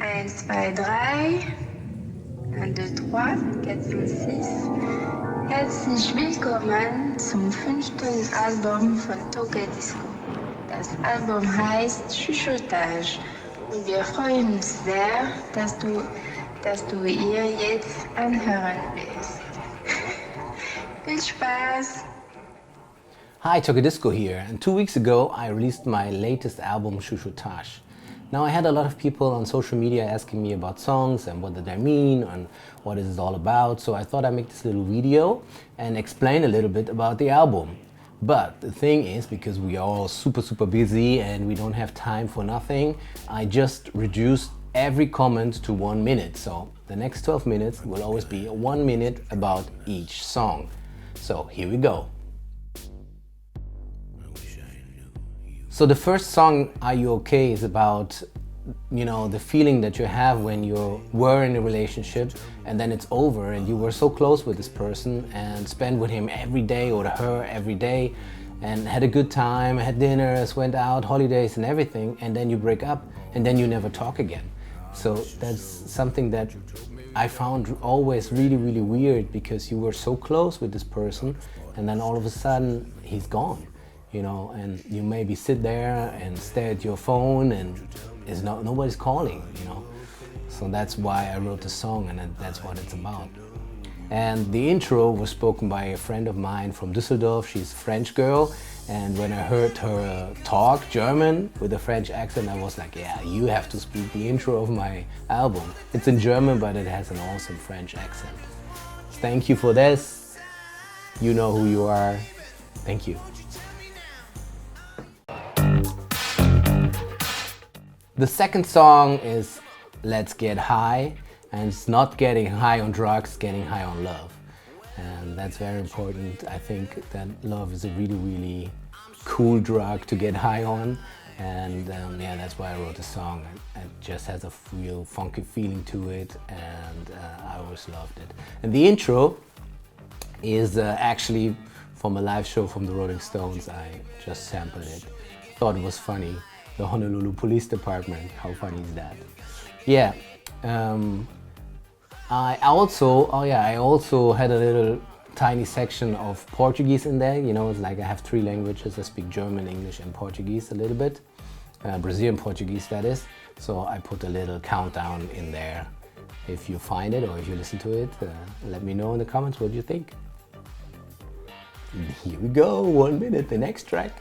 1, 2, 3, 1, 2, 3, 4, 5, 6. Herzlich willkommen zum 5. Album von Tocadisco. Das Album heißt Chuchotage und wir freuen uns sehr, dass du ihr jetzt anhören willst. Viel Spaß! Hi, Tocadisco here, and 2 weeks ago I released my latest album, Chuchotage. Now I had a lot of people on social media asking me about songs and what did they mean and what is it all about, so I thought I'd make this little video and explain a little bit about the album. But the thing is, because we are all super busy and we don't have time for nothing, I just reduced every comment to 1 minute, so the next 12 minutes will always be 1 minute about each song. So here we go. So the first song, Are You Okay, is about, the feeling that you have when you were in a relationship and then it's over and you were so close with this person and spent with him every day or her every day and had a good time, had dinners, went out, holidays and everything, and then you break up and then you never talk again. So that's something that I found always really weird, because you were so close with this person and then all of a sudden he's gone. And you maybe sit there and stare at your phone and nobody's calling, So that's why I wrote the song, and that's what it's about. And the intro was spoken by a friend of mine from Düsseldorf. She's a French girl, and when I heard her talk German with a French accent, I was like, yeah, you have to speak the intro of my album. It's in German, but it has an awesome French accent. Thank you for this. You know who you are. Thank you. The second song is Let's Get High, and it's not getting high on drugs, getting high on love. And that's very important. I think that love is a really cool drug to get high on. And that's why I wrote the song. It just has a real funky feeling to it, and I always loved it. And the intro is actually from a live show from the Rolling Stones. I just sampled it. Thought it was funny. The Honolulu Police Department. How funny is that? Yeah. I also had a little tiny section of Portuguese in there. It's like I have 3 languages. I speak German, English, and Portuguese a little bit. Brazilian Portuguese, that is. So I put a little countdown in there. If you find it or if you listen to it, let me know in the comments what you think. Here we go. 1 minute. The next track.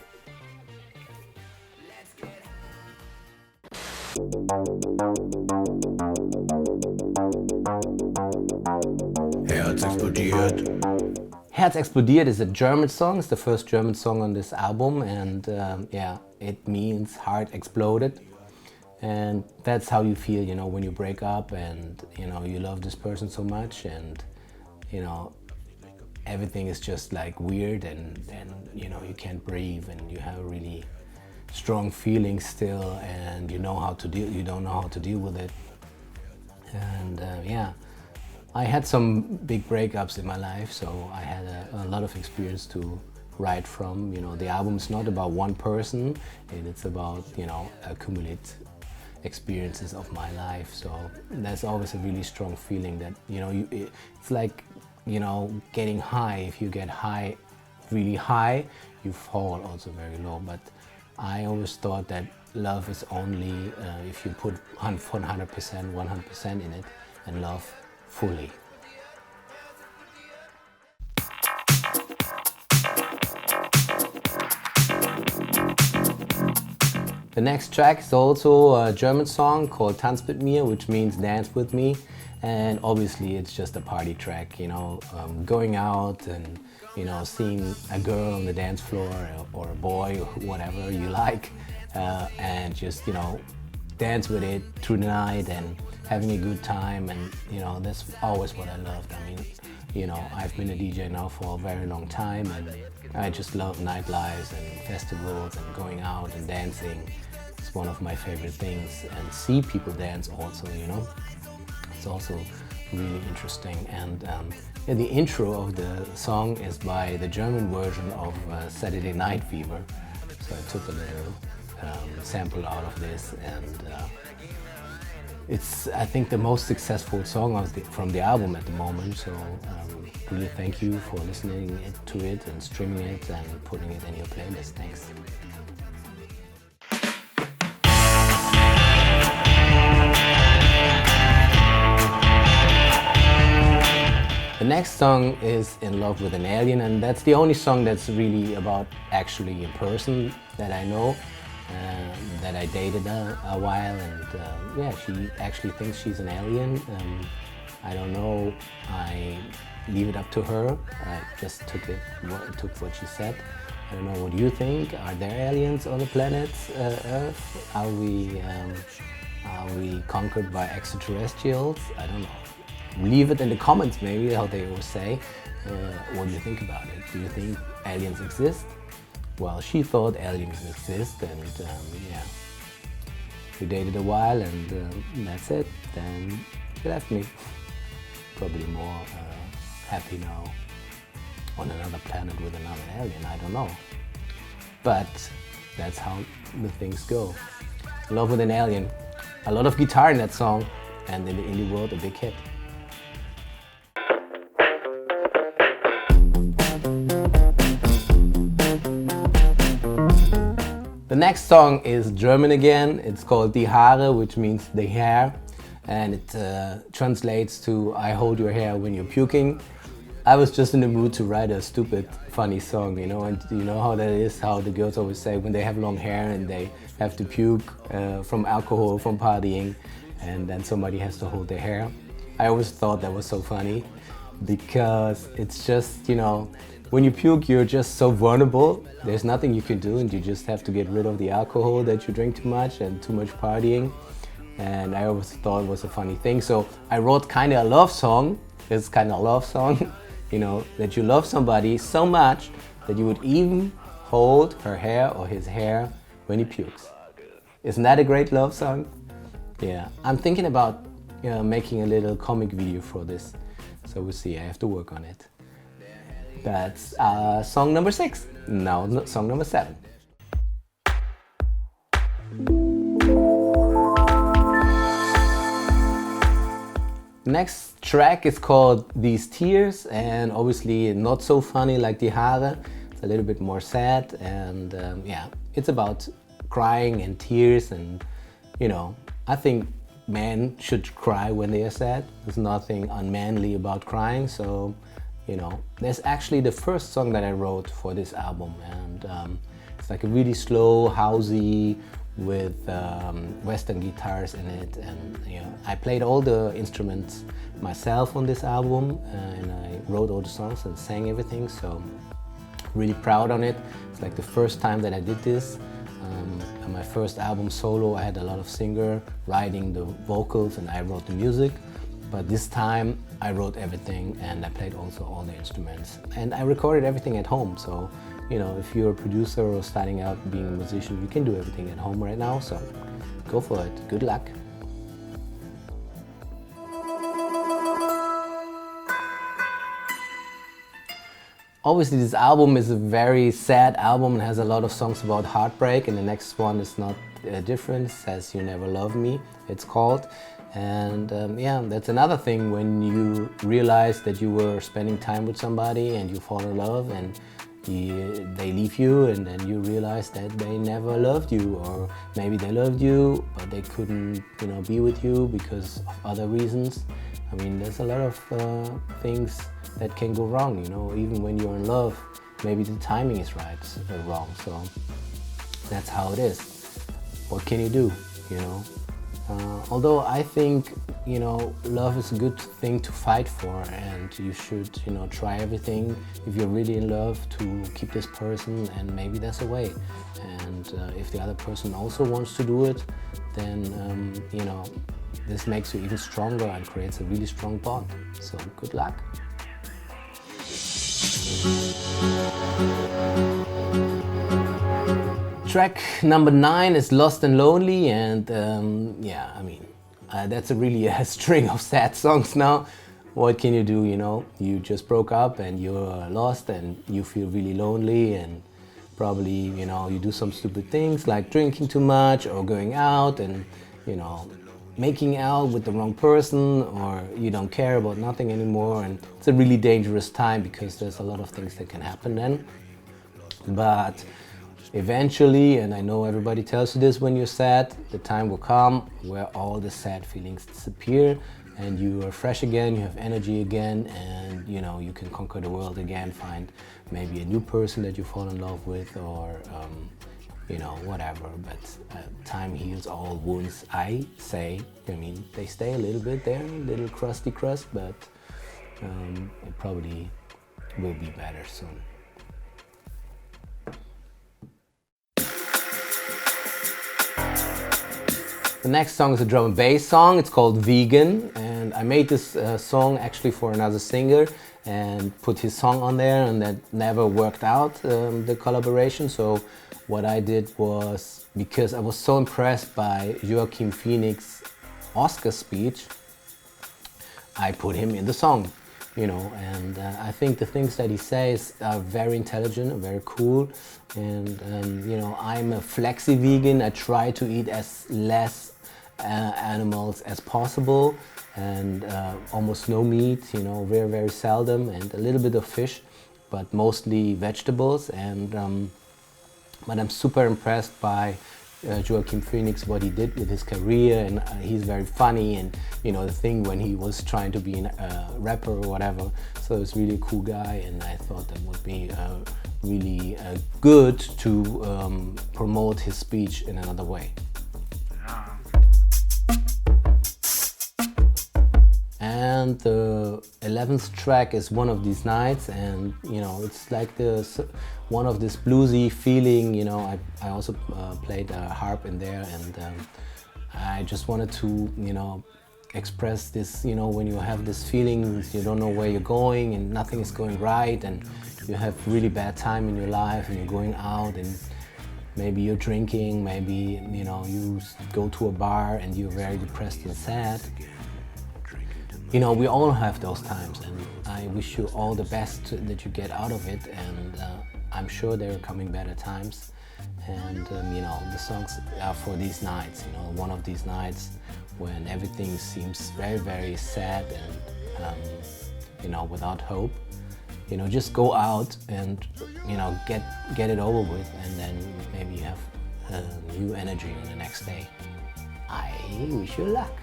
HERZ explodiert. HERZ explodiert is a German song. It's the first German song on this album, and it means heart exploded. And that's how you feel, when you break up and you love this person so much, and everything is just like weird, and you can't breathe, and you have really strong feelings still, and you don't know how to deal with it. And I had some big breakups in my life, so I had a lot of experience to write from. The album's not about one person, and it's about accumulate experiences of my life. So there's always a really strong feeling that it's like getting high. If you get high, really high, you fall also very low. But I always thought that love is only if you put 100% in it and love fully. The next track is also a German song called TANZ mit mir, which means dance with me. And obviously it's just a party track, going out and seeing a girl on the dance floor or a boy or whatever you like, and just dance with it through the night and having a good time. And that's always what I loved. I mean, I've been a DJ now for a very long time, and I just love nightlives and festivals and going out and dancing. It's one of my favorite things, and see people dance also, It's also really interesting. And the intro of the song is by the German version of Saturday Night Fever. So I took a little sample out of this, and It's, I think, the most successful song from the album at the moment. So really thank you for listening to it and streaming it and putting it in your playlist. Thanks. The next song is In Love with an Alien, and that's the only song that's really about actually a person that I know, that I dated a while, and yeah, she actually thinks she's an alien. I don't know, I leave it up to her. I just took what she said. I don't know what you think. Are there aliens on the planet Earth? Are we conquered by extraterrestrials? I don't know. Leave it in the comments, maybe, how they always say. What do you think about it? Do you think aliens exist? Well, she thought aliens exist, and yeah, we dated a while, and that's it. Then she left me. Probably more happy now on another planet with another alien, I don't know. But that's how the things go. Love with an Alien. A lot of guitar in that song, and in the indie world, a big hit. The next song is German again. It's called Die Haare, which means the hair, and it translates to I hold your hair when you're puking. I was just in the mood to write a stupid, funny song, you know, and you know how that is, how the girls always say when they have long hair and they have to puke from alcohol, from partying, and then somebody has to hold their hair. I always thought that was so funny because it's just, you know, when you puke, you're just so vulnerable. There's nothing you can do, and you just have to get rid of the alcohol that you drink too much and too much partying. And I always thought it was a funny thing. So I wrote kind of a love song. It's kind of a love song, you know, that you love somebody so much that you would even hold her hair or his hair when he pukes. Isn't that a great love song? Yeah, I'm thinking about making a little comic video for this. So we'll see, I have to work on it. That's song number 6. Now song number 7. Next track is called These Tears, and obviously not so funny like Die Haare. It's a little bit more sad, and yeah, it's about crying and tears, and you know, I think men should cry when they are sad. There's nothing unmanly about crying, so you know, there's actually the first song that I wrote for this album, and it's like a really slow, housey, with Western guitars in it, and you know, I played all the instruments myself on this album, and I wrote all the songs and sang everything, so really proud on it. It's like the first time that I did this. On my first album solo, I had a lot of singer writing the vocals and I wrote the music. But this time I wrote everything, and I played also all the instruments. And I recorded everything at home, so you know, if you're a producer or starting out being a musician, you can do everything at home right now, so go for it. Good luck. Obviously this album is a very sad album and has a lot of songs about heartbreak, and the next one is not different. It says You Never Love Me, it's called. And yeah, that's another thing when you realize that you were spending time with somebody and you fall in love and they leave you, and then you realize that they never loved you, or maybe they loved you but they couldn't, you know, be with you because of other reasons. I mean, there's a lot of things that can go wrong, you know, even when you're in love, maybe the timing is right or wrong, so that's how it is. What can you do, you know? Although I think, you know, love is a good thing to fight for, and you should, you know, try everything if you're really in love to keep this person, and maybe there's a way. And if the other person also wants to do it, then, you know, this makes you even stronger and creates a really strong bond. So good luck. Track number 9 is Lost and Lonely, and yeah, I mean, that's a really a string of sad songs now. What can you do, you know? You just broke up and you're lost and you feel really lonely, and probably, you know, you do some stupid things like drinking too much or going out, and, you know, making out with the wrong person, or you don't care about nothing anymore, and it's a really dangerous time because there's a lot of things that can happen then. But eventually, and I know everybody tells you this when you're sad, the time will come where all the sad feelings disappear and you are fresh again, you have energy again, and you know, you can conquer the world again, find maybe a new person that you fall in love with, or you know, whatever. But time heals all wounds, I say. I mean, they stay a little bit there, a little crusty crust, but it probably will be better soon. The next song is a drum and bass song. It's called Vegan, and I made this song actually for another singer and put his song on there, and that never worked out, the collaboration. So what I did was, because I was so impressed by Joaquin Phoenix's Oscar speech, I put him in the song, you know, and I think the things that he says are very intelligent and very cool. And you know, I'm a flexi vegan. I try to eat as less animals as possible, and almost no meat, you know, very, very seldom, and a little bit of fish, but mostly vegetables. And but I'm super impressed by Joaquin Phoenix, what he did with his career, and he's very funny, and you know, the thing when he was trying to be a rapper or whatever. So it's really a cool guy, and I thought that would be really good to promote his speech in another way. And the 11th track is One of These Nights, and you know, it's like one of this bluesy feeling. You know, I also played a harp in there, and I just wanted to, you know, express this, you know, when you have this feeling, you don't know where you're going and nothing is going right, and you have really bad time in your life, and you're going out and maybe you're drinking, maybe, you know, you go to a bar and you're very depressed and sad. You know, we all have those times, and I wish you all the best that you get out of it, and I'm sure there are coming better times. And you know, the songs are for these nights, you know, one of these nights when everything seems very, very sad and you know, without hope. You know, just go out and, you know, get it over with, and then maybe you have new energy on the next day. I wish you luck.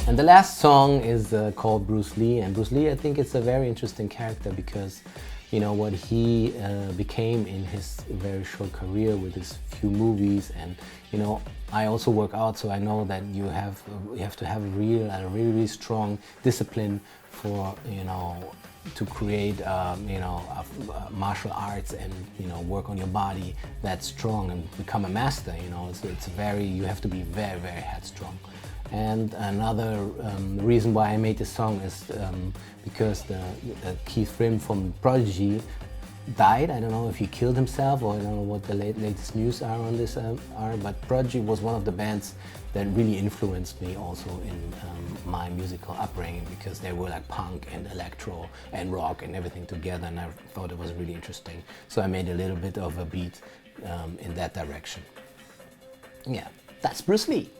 And the last song is called Bruce Lee, and Bruce Lee, I think it's a very interesting character because, you know, what he became in his very short career with his few movies. And you know, I also work out, so I know that you have to have a really strong discipline for, you know, to create you know, martial arts, and you know, work on your body that strong and become a master. You know, it's very, you have to be very, very headstrong. And another reason why I made this song is because the Keith Rim from Prodigy died. I don't know if he killed himself, or I don't know what the latest news are on this but Prodigy was one of the bands that really influenced me also in my musical upbringing, because they were like punk and electro and rock and everything together, and I thought it was really interesting. So I made a little bit of a beat in that direction. Yeah, that's Bruce Lee.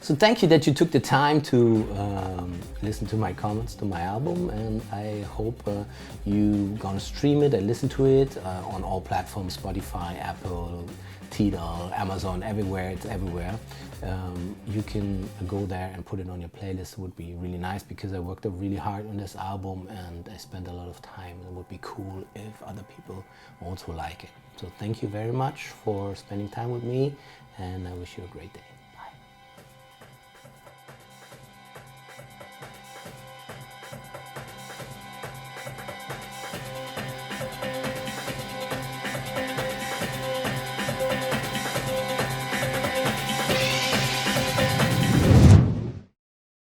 So thank you that you took the time to listen to my comments to my album, and I hope you gonna stream it and listen to it on all platforms, Spotify, Apple, Tidal, Amazon, everywhere, it's everywhere. You can go there and put it on your playlist. It would be really nice, because I worked really hard on this album and I spent a lot of time. It would be cool if other people also like it. So thank you very much for spending time with me, and I wish you a great day.